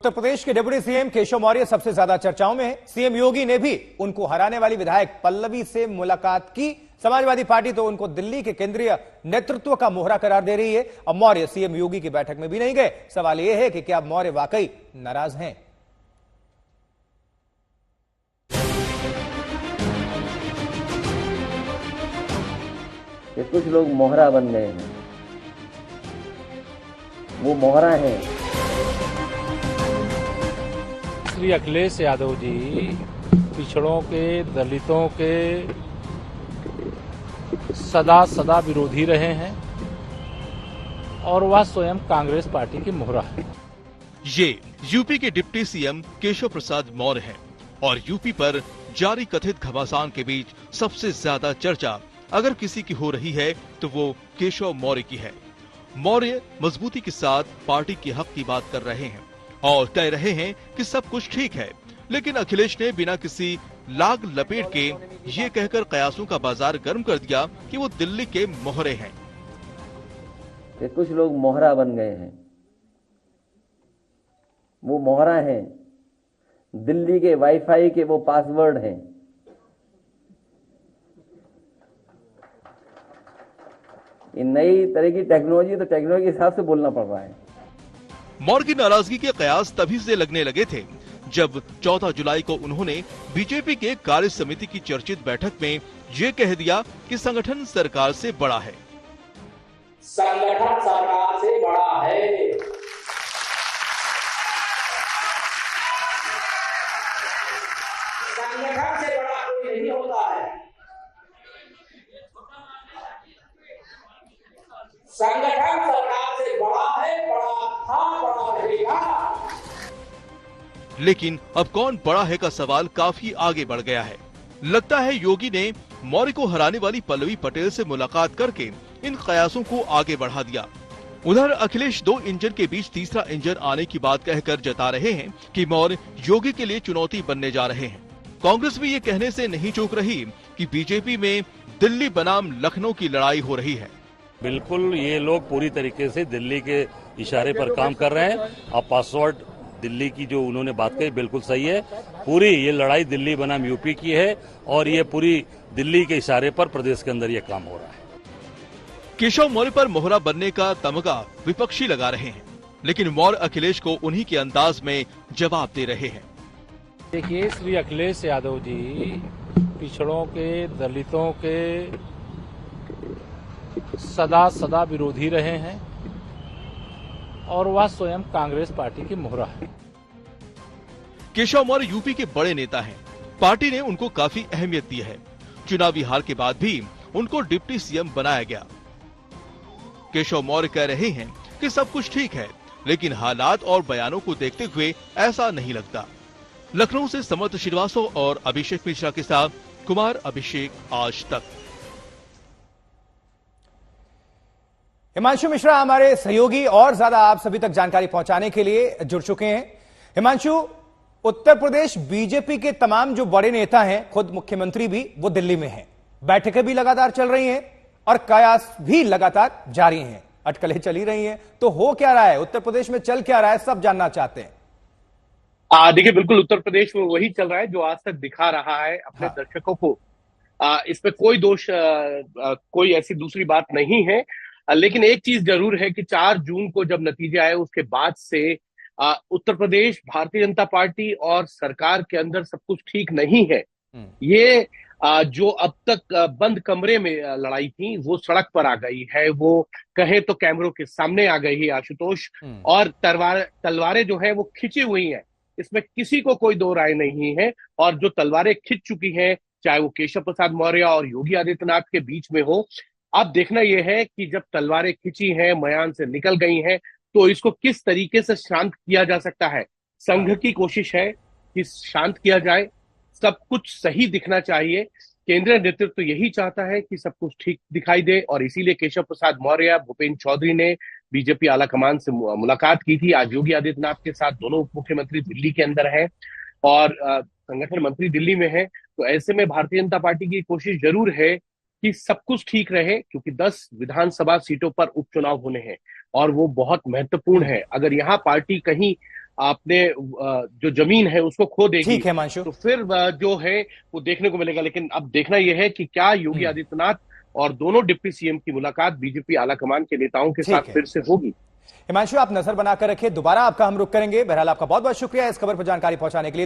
उत्तर प्रदेश के deputy CM Keshav Maurya सबसे ज्यादा चर्चाओं में हैं। सीएम योगी ने भी उनको हराने वाली विधायक पल्लवी से मुलाकात की। समाजवादी पार्टी तो उनको दिल्ली के केंद्रीय नेतृत्व का मोहरा करार दे रही है। अब मौर्य सीएम योगी की बैठक में भी नहीं गए। सवाल यह है कि क्या मौर्य वाकई नाराज हैं? कि कुछ लोग मोहरा बन गए हैं, वो मोहरा हैं। श्री अखिलेश यादव जी पिछड़ों के, दलितों के सदा विरोधी रहे हैं और वह स्वयं कांग्रेस पार्टी की मोहरा है। ये यूपी के डिप्टी सीएम केशव प्रसाद मौर्य हैं और यूपी पर जारी कथित घमासान के बीच सबसे ज्यादा चर्चा अगर किसी की हो रही है तो वो केशव मौर्य की है। मौर्य मजबूती के साथ पार्टी के हक की बात कर रहे हैं और कह रहे हैं कि सब कुछ ठीक है, लेकिन अखिलेश ने बिना किसी लाग लपेट के ये कहकर कयासों का बाजार गर्म कर दिया कि वो दिल्ली के मोहरे हैं। कि कुछ लोग मोहरा बन गए हैं, वो मोहरा हैं। दिल्ली के वाईफाई के वो पासवर्ड हैं। ये नई तरह की टेक्नोलॉजी, तो टेक्नोलॉजी के हिसाब से बोलना पड़ रहा है। मौर्य की नाराजगी के कयास तभी से लगने लगे थे जब 14 जुलाई को उन्होंने बीजेपी के कार्य समिति की चर्चित बैठक में ये कह दिया कि संगठन सरकार से बड़ा है। संगठन सरकार से बड़ा है। संगठन से बड़ा कोई नहीं होता है। संगठन सरकार से बड़ा है, बड़ा था, बड़ा रहेगा। लेकिन अब कौन बड़ा है का सवाल काफी आगे बढ़ गया है। लगता है योगी ने मौर्य को हराने वाली पल्लवी पटेल से मुलाकात करके इन कयासों को आगे बढ़ा दिया। उधर अखिलेश 2 इंजन के बीच तीसरा इंजन आने की बात कहकर जता रहे हैं कि मौर्य योगी के लिए चुनौती बनने जा रहे हैं। कांग्रेस भी ये कहने से नहीं चूक रही कि बीजेपी में दिल्ली बनाम लखनऊ की लड़ाई हो रही है। बिल्कुल, ये लोग पूरी तरीके से दिल्ली के इशारे पर काम कर रहे हैं। अब पासवर्ड दिल्ली की जो उन्होंने बात कही बिल्कुल सही है। पूरी ये लड़ाई दिल्ली बनाम यूपी की है और ये पूरी दिल्ली के इशारे पर प्रदेश के अंदर ये काम हो रहा है। केशव मौर्य पर मोहरा बनने का तमगा विपक्षी लगा रहे हैं, लेकिन मौर्य अखिलेश को उन्हीं के अंदाज में जवाब दे रहे हैं। देखिए, श्री अखिलेश यादव जी पिछड़ों के, दलितों के सदा विरोधी रहे हैं और वह स्वयं कांग्रेस पार्टी की मोहरा है। केशव मौर्य यूपी के बड़े नेता हैं। पार्टी ने उनको काफी अहमियत दी है। चुनावी हार के बाद भी उनको डिप्टी सीएम बनाया गया। केशव मौर्य कह रहे हैं कि सब कुछ ठीक है, लेकिन हालात और बयानों को देखते हुए ऐसा नहीं लगता। लखनऊ से समर्थ श्रीवास्तव और अभिषेक मिश्रा के साथ कुमार अभिषेक, आज तक। हिमांशु मिश्रा हमारे सहयोगी और ज्यादा आप सभी तक जानकारी पहुंचाने के लिए जुड़ चुके हैं। हिमांशु, उत्तर प्रदेश बीजेपी के तमाम जो बड़े नेता हैं, खुद मुख्यमंत्री भी, वो दिल्ली में हैं। बैठकें भी लगातार चल रही हैं और कयास भी लगातार जारी हैं, अटकलें चली रही हैं। तो हो क्या रहा है उत्तर प्रदेश में, चल क्या रहा है, सब जानना चाहते हैं। देखिए, बिल्कुल उत्तर प्रदेश में वही चल रहा है जो आज तक दिखा रहा है अपने दर्शकों को। इसमें कोई दोष, कोई ऐसी दूसरी बात नहीं है। लेकिन एक चीज जरूर है कि 4 जून को जब नतीजे आए उसके बाद से उत्तर प्रदेश भारतीय जनता पार्टी और सरकार के अंदर सब कुछ ठीक नहीं है। ये जो अब तक बंद कमरे में लड़ाई थी वो सड़क पर आ गई है। वो कहे तो कैमरों के सामने आ गई है आशुतोष, और तलवारें जो है वो खिंची हुई हैं। इसमें किसी को कोई दो राय नहीं है। और जो तलवारें खिंच चुकी हैं, चाहे वो केशव प्रसाद मौर्य और योगी आदित्यनाथ के बीच में हो, अब देखना यह है कि जब तलवारें खिंची हैं, मयान से निकल गई हैं, तो इसको किस तरीके से शांत किया जा सकता है। संघ की कोशिश है कि शांत किया जाए, सब कुछ सही दिखना चाहिए। केंद्रीय नेतृत्व यही चाहता है कि सब कुछ ठीक दिखाई दे, और इसीलिए केशव प्रसाद मौर्य, भूपेंद्र चौधरी ने बीजेपी आलाकमान से मुलाकात की थी। आज योगी आदित्यनाथ के साथ दोनों उप मुख्यमंत्री दिल्ली के अंदर हैं और संगठन मंत्री दिल्ली में है। तो ऐसे में भारतीय जनता पार्टी की कोशिश जरूर है कि सब कुछ ठीक रहे, क्योंकि 10 विधानसभा सीटों पर उपचुनाव होने हैं और वो बहुत महत्वपूर्ण है। अगर यहाँ पार्टी कहीं अपने जो जमीन है उसको खो देगी, ठीक है हिमांशु। तो फिर जो है वो देखने को मिलेगा। लेकिन अब देखना यह है कि क्या योगी आदित्यनाथ और दोनों डिप्टी सीएम की मुलाकात बीजेपी आलाकमान के नेताओं के साथ फिर से होगी। हिमांशु, आप नजर बनाकर रखिए, दोबारा आपका हम रुख करेंगे। बहरहाल आपका बहुत बहुत शुक्रिया इस खबर पर जानकारी पहुंचाने के लिए।